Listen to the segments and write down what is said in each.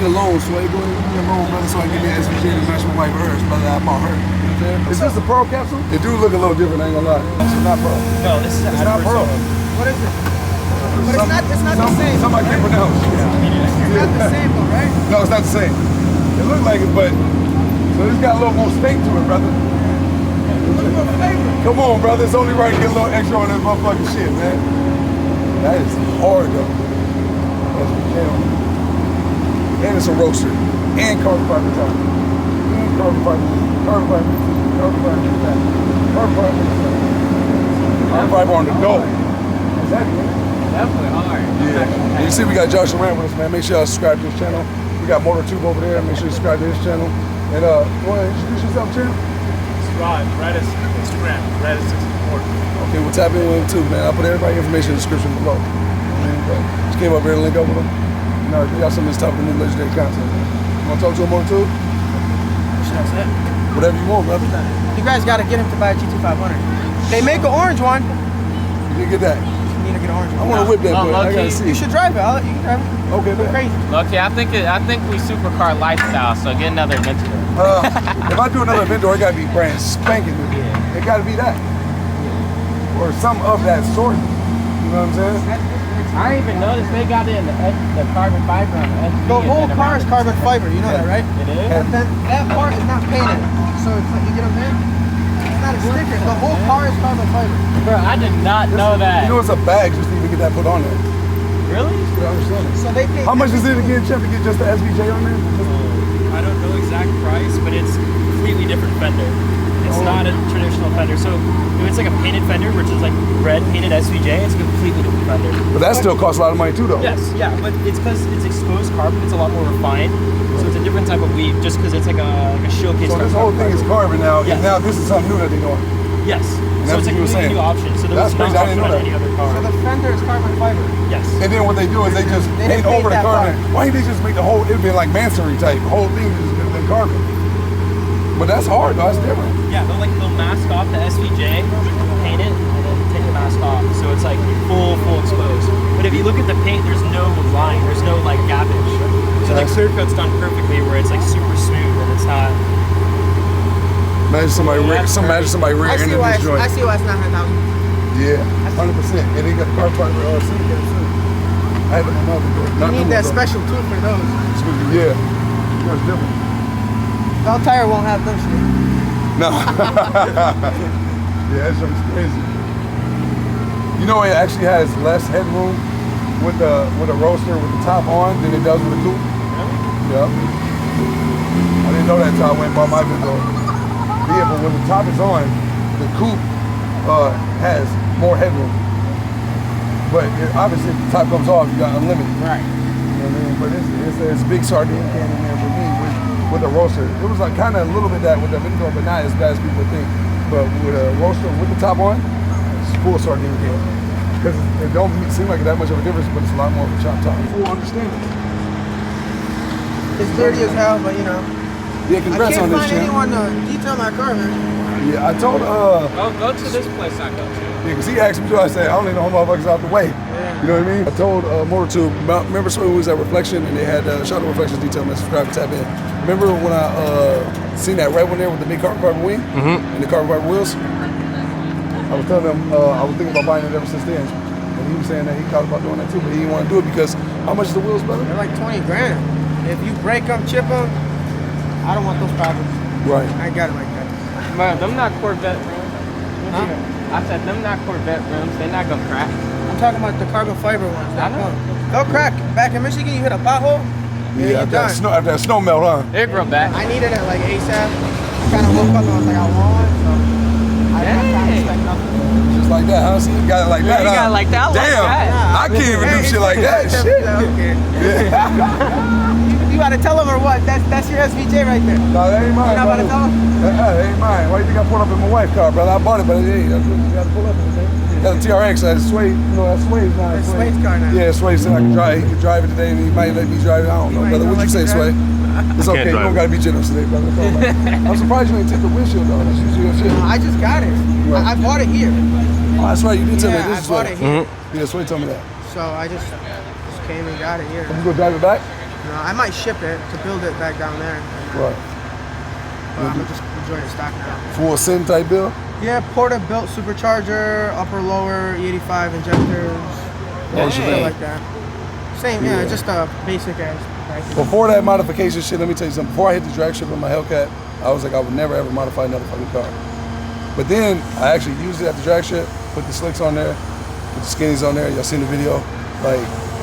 need a loan, so I go ahead and give me a loan, brother, so I can get me an SVJ to match my wife hers, brother. I bought her. Is this the Pearl capsule? It do look a little different, I ain't gonna lie. It's not Pearl. No, this is it's not Pearl. What is it? But it's not the same. Something I can't pronounce. It's not the same though, right? No, it's not the same. It looks like it, but so it's got a little more steak to it, brother. Come on, brother. It's only right to get a little extra on that motherfucking shit, man. That is hard, though. That's what you and it's a roaster. And carbon fiber top. And carbon fiber. Carbon fiber. Carbon fiber. Carbon fiber. Carbon fiber on the door. Is that it? Definitely hard. Yeah. And you see we got Josh Laurents with us, man. Make sure y'all subscribe to his channel. We got MotorTube over there. Make sure you subscribe to his channel. And go ahead, introduce yourself, champ. Red is Instagram, Red is 64. Okay, we'll tap in with him too, man. I'll put everybody's information in the description below. Just came up here to link up with him. You know, we got some of this type of new legendary content. You want to talk to him more too? What should I say? Whatever you want, brother. You guys got to get him to buy a GT500. They make an orange one. You didn't get that? You need to get an orange one. I want to whip that, boy. I gotta see. You should drive it. You can drive it. Okay, man. Crazy. Lucky, I think we supercar lifestyle, so get another Aventador. If I do another Aventador, it gotta be brand spanking new. Yeah. It gotta be that. Or some of that sort. You know what I'm saying? I didn't even notice they got it in the carbon fiber on the SUV. The whole car is carbon fiber. You know that, right? It is? That part is not painted. So it's like, you get what I'm saying? It's not a sticker. The whole car is carbon fiber. Bro, I did not know that. You know it's a bag just to even get that put on there. Really? You understand it? So they pay. How much is it again, Chip, to get just the SVJ on there? I don't know exact price, but it's a completely different fender. It's not a traditional fender. So if it's like a painted fender, which is like red painted SVJ, it's a completely different fender. But that still costs a lot of money too, though. Yes, yeah, but it's because it's exposed carbon. It's a lot more refined. So it's a different type of weave, just because it's like a showcase. So this whole thing is carbon now, yes. and now this is something new that they're doing. Yes. And So it's a completely new option. So that's crazy. I didn't know that. Any other car. So the fender is carbon fiber. Yes. And then what they do is they just paint over the carbon. Why didn't they just make the whole? It'd be like masonry type. The whole thing is been carbon. But that's hard, though. That's different. Yeah, they'll mask off the SVJ, paint it, and then take the mask off. So it's like full exposed. But if you look at the paint, there's no line, there's no like gappage. So like clear coat's done perfectly, where it's like super smooth and it's not. Imagine somebody rear ending this joint. I see why it's not 100,000. Yeah, 100%. And they got the carbon fiber seat there too. I haven't another. You need that special tool for those. Yeah, that's different. Bell tire won't have those shit. No. Yeah, that shit's crazy. You know, it actually has less headroom with the Roadster with the top on than it does with the coupe. Really? Yeah. I didn't know that until I went and bought my Aventador. Yeah, but when the top is on, the coupe has more headroom. But obviously, if the top comes off, you got unlimited. Right. You know what I mean? But it's a big sardine can in there for me with a Roadster. It was like kind of a little bit that with the Aventador, but not as bad as people think. But with a Roadster with the top on, it's full sardine can. Because it don't seem like that much of a difference, but it's a lot more of a chop top. Full understanding. It's dirty as hell, but you know. Yeah, congrats on this, I can't find anyone to detail my car, man. Yeah, I told Go to this place I go to. yeah, because he asked me too. I said, I don't even know how motherfuckers out the way. Yeah. You know what I mean? I told MotorTube, remember when we was at Reflection and they had Shot of Reflections detail, man, subscribe and tap in. Remember when I seen that red one there with the big carbon fiber wing and the carbon fiber wheels? I was telling him I was thinking about buying it ever since then. And he was saying that he thought about doing that too, but he didn't want to do it because how much is the wheels, brother? They're like 20 grand. If you break them, chip them, I don't want those problems. Right. I ain't got it like that. Man, them not Corvette rims. Huh? I said them not Corvette rims. They not gonna crack. I'm talking about the carbon fiber ones. I know. They'll crack. Back in Michigan, you hit a pothole, Yeah, after that snow melt, huh? They grow back. I needed it like ASAP. I kind of woke up and I was like, I want one. So I didn't expect nothing. Just like that, huh? So you got it like that, You huh? got it like that. I like Damn, that. I can't even do shit like that. Shit. Okay. You gotta tell them or what? That's your SVJ right there. No, that ain't mine. You're not about to tell them? That ain't mine. Why do you think I pulled up in my wife's car, brother? I bought it, but hey, that's what you gotta pull up in it. Got a TRX, that's Sway. You know, that's Sway's now. That's Sway's car now. Yeah, Sway said I can drive. He could drive it today, and he might let me drive it. I don't know, brother. What'd you say, Sway? It's okay. You don't gotta be generous today, brother. I'm surprised you didn't take the windshield though. That's usually your shit. I just got it. I bought it here. Oh, that's right. You did tell me this is I bought it here. Yeah, Sway told me that. So I just came and got it here. You gonna drive it back? You know, I might ship it to build it back down there. Right. But I'm just enjoying it stock now. Full SIM type bill? Yeah, Porta built supercharger, upper lower, E85 injectors. Yeah, Shit like that. Same, yeah, just a basic ass. Before that modification shit, let me tell you something. Before I hit the drag strip on my Hellcat, I was like, I would never ever modify another fucking car. But then I actually used it at the drag strip, put the slicks on there, put the skinnies on there. Y'all seen the video? Like,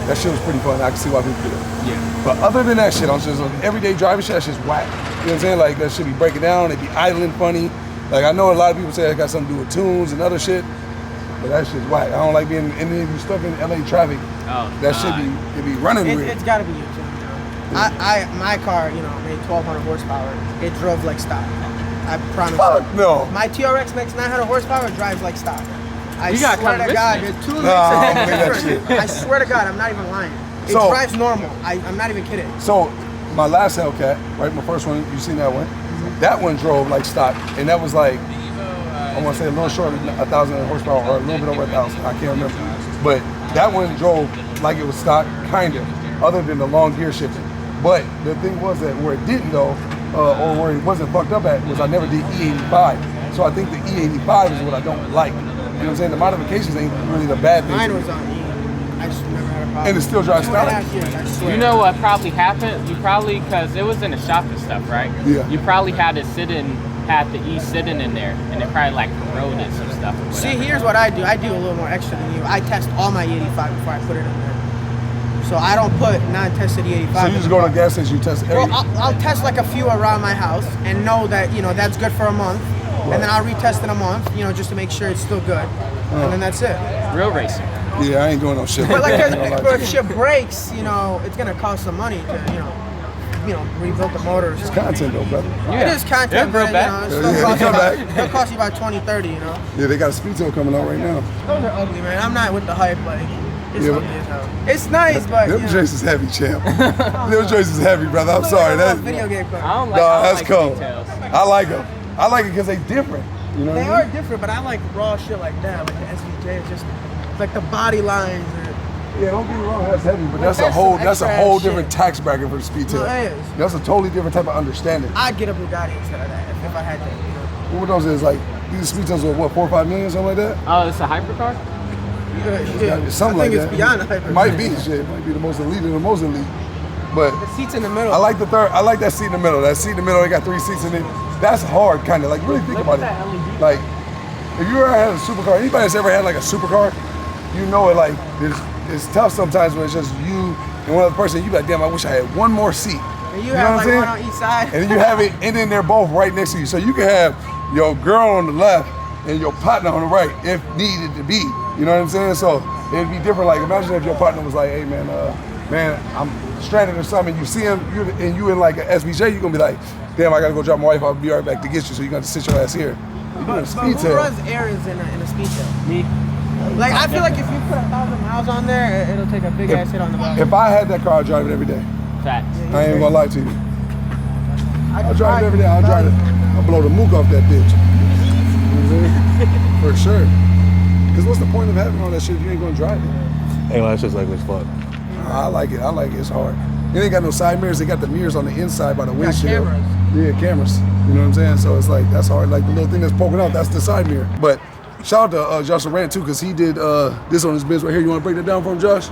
that shit was pretty fun. I can see why people do it. Yeah. But other than that shit, I'm just like, everyday driving shit, that shit's whack. You know what I'm saying? Like, that shit be breaking down, it be idling funny. Like, I know a lot of people say it got something to do with tunes and other shit, but that shit's whack. I don't like being stuck in LA traffic. Oh, that shit be running weird. It's gotta be you too. My car, you know, made 1,200 horsepower. It drove like stock. I promise. Fuck you. no. My TRX makes 900 horsepower. It drives like stock. I You got swear to God, conviction. the two Nah, makes that it shit. different. I swear to God, I'm not even lying. It So- drives normal. I'm not even kidding. So, my last Hellcat, right, my first one, you seen that one? That one drove like stock, and that was like, I want to say a little short of 1,000 horsepower, or a little bit over 1,000, I can't remember. But that one drove like it was stock, kind of, other than the long gear shifting. But the thing was that where it didn't though, or where it wasn't fucked up at, was I never did E85. So I think the E85 is what I don't like. You know what I'm saying? The modifications ain't really the bad thing. Mine was on E. I just never had a problem. And it still drives 2.5 stock? years, I swear. You know what probably happened? You probably, because it was in the shop and stuff, right? Yeah. You probably had the E sitting in there, and it probably like corroded some stuff. Or See, whatever. here's what I do. I do a little more extra than you. I test all my E85 before I put it in there. So I don't put non-tested E85. So you just go to the gas station, you test every... Well, I'll test like a few around my house and know that, you know, that's good for a month. Right. And then I'll retest in a month, you know, just to make sure it's still good. And then that's it. Real racing. Yeah, I ain't doing no shit. But like, I ain't gonna lie but to if you. shit breaks, you know, it's gonna cost some money to, you know, rebuild the motor. It's content though, brother. It is content, Yeah, but real bad. you know, Yeah, it'll cost you about 20, 30, you know. Yeah, they got a speed tail coming out right now. Those are ugly, man. I'm not with the hype, like, it's Yeah, ugly as hell. It's nice, but, you Them know. joints is heavy, champ. Them joints is heavy, brother. I'm sorry. That's That's, video game clip. I don't like. nah, I don't that's like cool. details. I like them. I like it because they different. You know what They I are mean? different, but I like raw shit like that. Like the SVJ is just like the body lines. Yeah, don't get me wrong, that's heavy, but that's a That's whole some that's a extra whole ass different shit. tax bracket for the speed tail. No, it is. That's a totally different type of understanding. I'd get a Bugatti instead of that if I had to. You know. What those is like these speed tails are what 4 or 5 million, something like that? Oh, it's a hypercar. It's something I think like it's that. beyond a hyper. It might be shit. It might be the most elite of the most elite. But The seats in the middle. I like the third. I like that seat in the middle. That seat in the middle. They got 3 seats in it. That's hard, kind of. Like really think about it. Like if you ever had a supercar, anybody that's ever had like a supercar, you know it. Like it's tough sometimes when it's just you and one other person. You be like, damn, I wish I had one more seat. And you know have what like I'm one saying? on each side. And then you have it, and then they're both right next to you. So you can have your girl on the left and your partner on the right if needed to be. You know what I'm saying? So it'd be different. Like imagine if your partner was like, hey man, I'm stranded or something. You see him, you in like an SVJ, you gonna be like, damn, I gotta go drop my wife. I'll be right back to get you. So you got to sit your ass here. You doing a But speed who tail. runs errands in a speed tail? Me. Like I feel like if you put 1,000 miles on there, it'll take a big ass hit on the bottom. If I had that car, I'd drive it every day. Facts. I ain't gonna lie to you. I I'll drive it every day. I'll drive it. I'll blow the mook off that bitch. You know what I'm saying? For sure. Because what's the point of having all that shit if you ain't gonna drive it? Ain't like shit's like as fuck. I like it. I like it. It's hard. It ain't got no side mirrors. They got the mirrors on the inside by the got windshield. cameras. Yeah, cameras. You know what I'm saying? So it's like, that's hard. Like the little thing that's poking out, that's the side mirror. But shout out to Josh Laurents too, because he did this on his Benz right here. You want to break that down for him, Josh?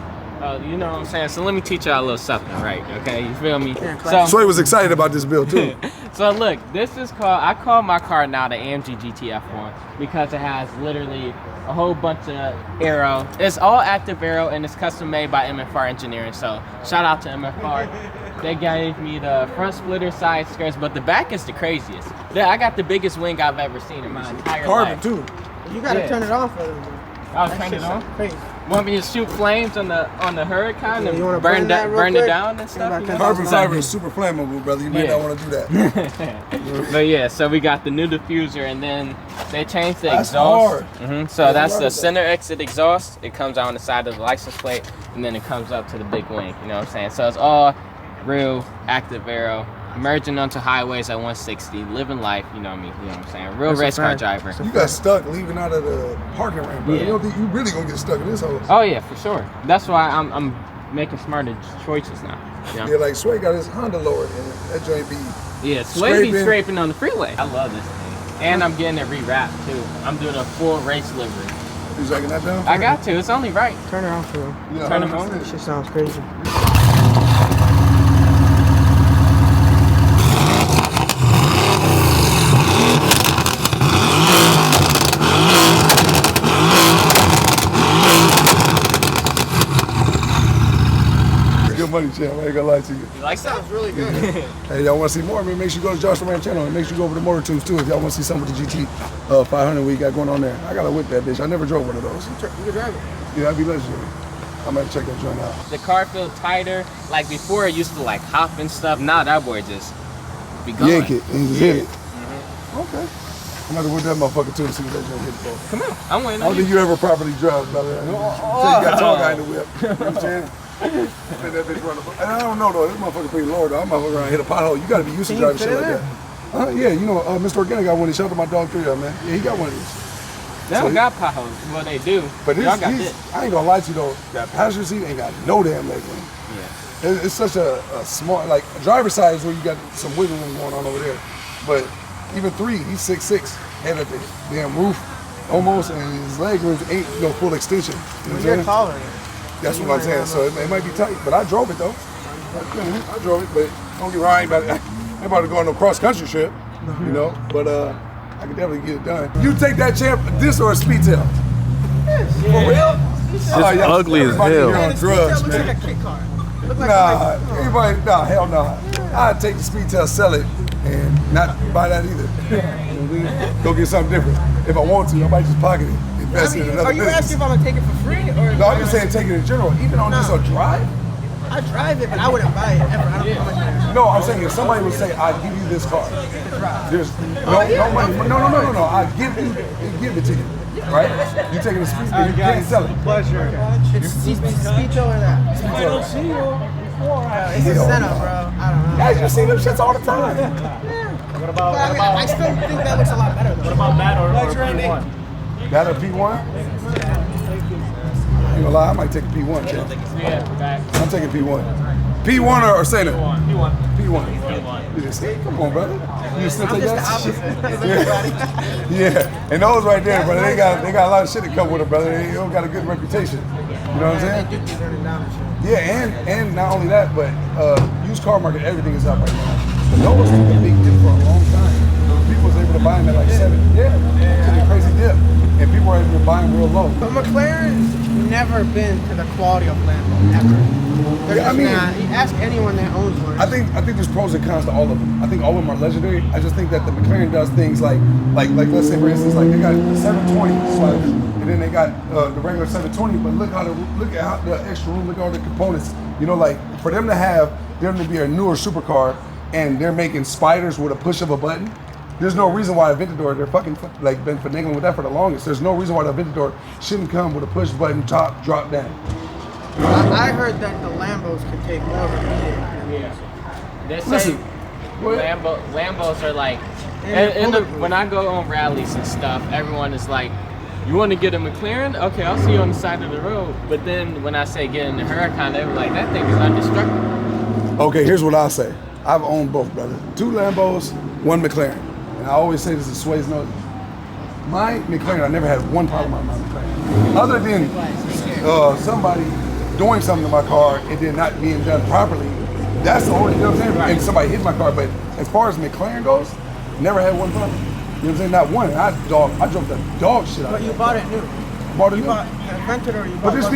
You know what I'm saying? So let me teach y'all a little something, right? Okay, you feel me? Yeah, So he was excited about this build too. So look, this is called, I call my car now the AMG GTF one because it has literally a whole bunch of aero. It's all active aero and it's custom made by MFR Engineering. So shout out to MFR. They gave me the front splitter, side skirts, but the back is the craziest. I got the biggest wing I've ever seen in my entire Carbon life. too. You gotta Yeah. turn it on for them. bro. I'll That turn it shit's on. Crazy. Want me to shoot flames on the Huracan Yeah, and you wanna burn burn that real burn it quick? down and Think stuff? about You know? that. Carbon fiber is super flammable, brother. You might Yeah. not want to do that. But yeah, so we got the new diffuser and then they changed the That's exhaust. hard. So that's hard. the center exit exhaust. It comes out on the side of the license plate and then it comes up to the big wing. You know what I'm saying? So it's all real active aero, merging onto highways at 160, living life. You know what I mean? You know what I'm saying? Real That's a race car fact. driver. You got stuck leaving out of the parking ramp, bro. Yeah. You don't think you really gonna get stuck in this hole? Oh yeah, for sure. That's why I'm making smarter choices now. Yeah, Yeah, like Sway got his Honda lowered, and that joint be. yeah, Sway be Scraping. scraping on the freeway. I love this thing. And I'm getting it rewrapped too. I'm doing a full race livery. You taking that down? I got to, it's only right. Turn it on for real. Yeah, Turn 'em 100%. on. This shit sounds crazy. Good money, champ. I ain't gonna lie to you. You like that? Sounds really good. Hey, y'all want to see more? Man, make sure you go to Josh Rand channel and make sure you go over to MotorTube too if y'all want to see some of the GT 500 we got going on there. I gotta whip that bitch. I never drove one of those. You can drive it. Yeah, that'd be legendary. I'm gonna check that joint out. The car feels tighter. Like before, it used to like hop and stuff. Now that boy just be going. Yank it and just hit it. Okay. I'm gonna whip that motherfucker too and see what that joint hit for. Come on, I'm waiting I on don't you. think you ever properly drove, brother. So you got tall guy in the whip. You know what I'm saying? Let that bitch run and I don't know though, this motherfucker pretty low though. I'm motherfucker around hit a pothole. You gotta be used to Can you driving fit shit in like that. Yeah, you know, Mr. Organic got one. He shot my dog 3 of them, man. Yeah, he got one of these. They don't got potholes. Well, they do. But y'all got this, this. I ain't gonna lie to you though, that passenger seat ain't got no damn leg room. Yeah. It's such a small, like driver's side is where you got some wiggle room going on over there. But even 3, he's 6'6", head at the damn roof almost, and his leg rooms ain't no full extension. You know what I'm You're saying? taller. That's what I'm saying. So it might be tight, but I drove it though. I drove it, but don't get me wrong, I ain't about to go on no cross country trip, you know. But I can definitely get it done. You take that champ, this or a speed tail? For real? It's ugly as everybody hell. here on drugs, looks man. like a kit car. Look like Nah, everybody, nah, hell nah. I'd take the speed tail, sell it, and not buy that either. You know what I mean? Go get something different. If I want to, I might just pocket it, invest in another are you business. asking if I'm gonna take it for free or? No, I'm just saying take it in general. Even on just a drive? I drive it, but I wouldn't buy it ever. I don't know how much it is. No, I'm saying if somebody would say, I'll give you this car. There's no money. No. I'll give it to you. Right? You taking the speed, you can't sell it. Pleasure. It's Speedo or that? I don't see you. It's a setup, bro. I don't know. Guys, you see them shits all the time. What about But I still think that looks a lot better. what about that or P1? That a P1? I ain't gonna lie, I might take a P1, champ. Yeah, back. I'm taking P1. P1 or Santa? P1. P1. You just say, come on, brother. You still take that shit? Yeah, and those right there, brother, they got a lot of shit to come with them, brother. They don't got a good reputation. You know what I'm saying? They do keep turning down and shit. Yeah, and not only that, but used car market, everything is up right now. But those took a big dip for a long time. People was able to buy them at like 7. Yeah, took a crazy dip, and people were able to buy them real low. But McLaren's never been to the quality of Lambo, ever. They're Yeah, I just mean- not. You ask anyone that owns one. I think there's pros and cons to all of them. I think all of them are legendary. I just think that the McLaren does things like let's say for instance, like they got the 720 sliders, and then they got the regular 720. But look at how the extra room, look at all the components. You know, like for them to be a newer supercar, and they're making spiders with a push of a button. There's no reason why Aventador, they're fucking like been finagling with that for the longest. There's no reason why the Aventador shouldn't come with a push button top drop down. I heard that the Lambos can take more of a beating. Yeah. They say Listen, go ahead. Lambos are like, And when I go on rallies and stuff, everyone is like, you want to get a McLaren? Okay, I'll see you on the side of the road. But then when I say get in the Huracan, they were like, that thing is indestructible. Okay, here's what I'll say. I've owned both, brother. 2 Lambos, 1 McLaren. And I always say this is Sway's note. My McLaren, I never had one problem on my McLaren. Other than somebody doing something to my car and then not being done properly. That's the only, you know what I'm saying? And somebody hit my car. But as far as McLaren goes, never had one problem. You know what I'm saying? Not one. I drove the dog shit out But of you that. bought it new. Bought it You new. bought the Aventador. You But bought there's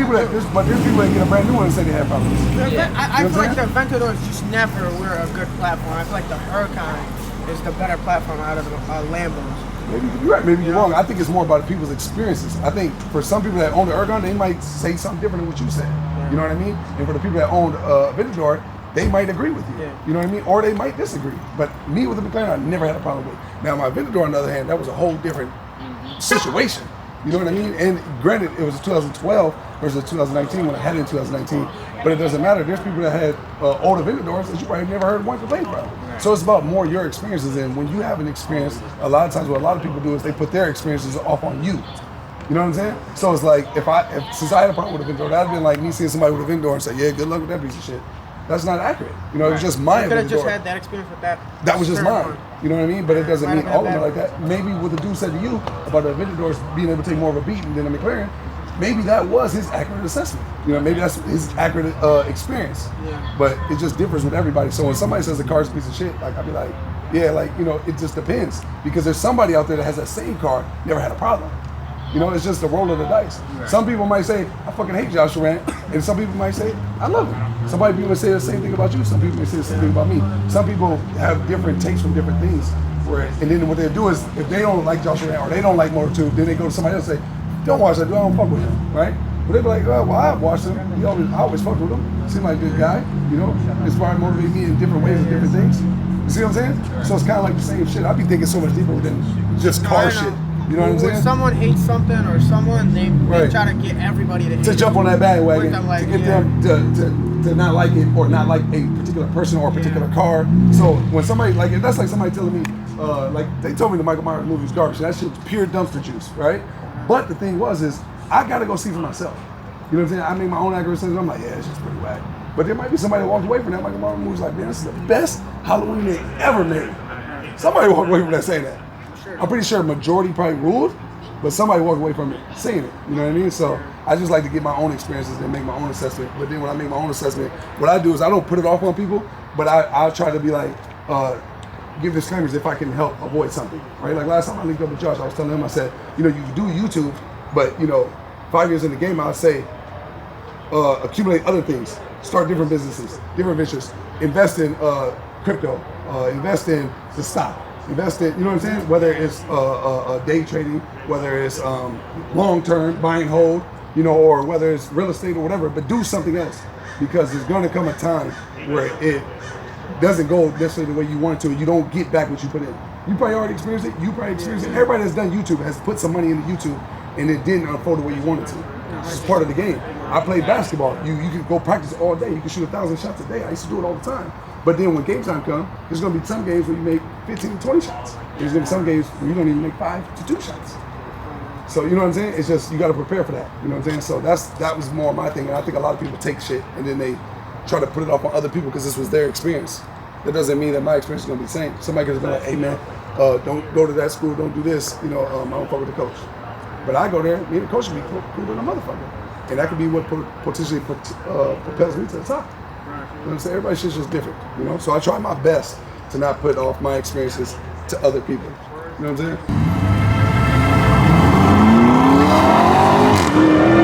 people that get a brand new one and say they have problems. I You know feel what like the I'm Aventadors just never were a good platform. I feel like the Huracan is the better platform out of the Lambos. Maybe you're right, maybe you're wrong. I think it's more about people's experiences. I think for some people that own the Ergon, they might say something different than what you said. You know what I mean? And for the people that own Aventador, they might agree with you. Yeah. You know what I mean? Or they might disagree. But me with the McLaren, I never had a problem with. Now my Aventador, on the other hand, that was a whole different situation. You know what I mean? And granted, it was 2012 versus 2019 when I had it in 2019. But it doesn't matter. There's people that had old Aventadors that you probably never heard one complain about. So it's about more your experiences. And when you have an experience, a lot of times what a lot of people do is they put their experiences off on you. You know what I'm saying? So it's like, since I had a problem with Aventador, that'd been like me seeing somebody with Aventador and say, yeah, good luck with that piece of shit. That's not accurate. You know, it was just my You could have just Aventador. had that experience with that. That was just mine. one. You know what I mean? But it doesn't Might mean have all of had them are like that. Maybe what the dude said to you about the Aventadors being able to take more of a beating than a McLaren, maybe that was his accurate assessment. You know, maybe that's his accurate experience. Yeah. But it just differs with everybody. So when somebody says the car's a piece of shit, like I'd be like, yeah, like, you know, it just depends. Because there's somebody out there that has that same car, never had a problem. You know, it's just the roll of the dice. Right. Some people might say, I fucking hate Josh Durant. And some people might say, I love him. Some people may say the same thing about you. Some people may say the same thing about me. Some people have different takes from different things. And then what they do is, if they don't like Josh Durant or they don't like MotorTube, then they go to somebody else and say, don't watch that dude, I don't fuck with him, right? But they be like, oh, well, I've watched him. I always fucked with him. Seemed like a good guy, you know, inspired, motivated me in different ways and different things. You see what I'm saying? So it's kind of like the same shit. I be thinking so much deeper than just car shit. You know what I'm saying? When someone hates something or someone, they try to get everybody to hate to jump on that bandwagon, like, to get them to not like it or not like a particular person or a particular car. So when somebody, like, that's like somebody telling me, like, they told me the Michael Myers movie was garbage. That shit was pure dumpster juice, right? But the thing is I gotta go see for myself. You know what I'm saying? I made my own accurate assessment. I'm like, yeah, it's just pretty whack. But there might be somebody that walked away from that Michael Myers movie like, man, this is the best Halloween they ever made. Somebody walked away from that saying that. I'm pretty sure a majority probably ruled, but somebody walked away from it saying it. You know what I mean? So I just like to get my own experiences and make my own assessment. But then when I make my own assessment, what I do is I don't put it off on people, but I'll try to be like, give disclaimers if I can help avoid something, right? Like last time I linked up with Josh, I was telling him, I said, you know, you can do YouTube, but you know, 5 years in the game, I'll say, accumulate other things, start different businesses, different ventures, invest in crypto, invest in the stock. Invest in, you know what I'm saying? Whether it's day trading, whether it's long-term, buy and hold, you know, or whether it's real estate or whatever, but do something else. Because there's going to come a time where it doesn't go necessarily the way you want it to, and you don't get back what you put in. You probably already experienced it. You probably experienced it. Everybody that's done YouTube has put some money into YouTube, and it didn't unfold the way you wanted to. It's part of the game. I played basketball. You can go practice all day. You can shoot 1,000 shots a day. I used to do it all the time. But then when game time comes, there's going to be some games where you make 15 to 20 shots. There's going to be some games where you don't even make 5 to 2 shots. So you know what I'm saying? It's just, you got to prepare for that. You know what I'm saying? So that was more my thing. And I think a lot of people take shit and then they try to put it off on other people because this was their experience. That doesn't mean that my experience is going to be the same. Somebody could have been like, hey man, don't go to that school, don't do this. You know, I don't fuck with the coach. But I go there, me and the coach would be cool with a motherfucker. And that could be what potentially propels me to the top. You know what I'm saying? Everybody's shit's just different, you know? So I try my best to not put off my experiences to other people. You know what I'm saying?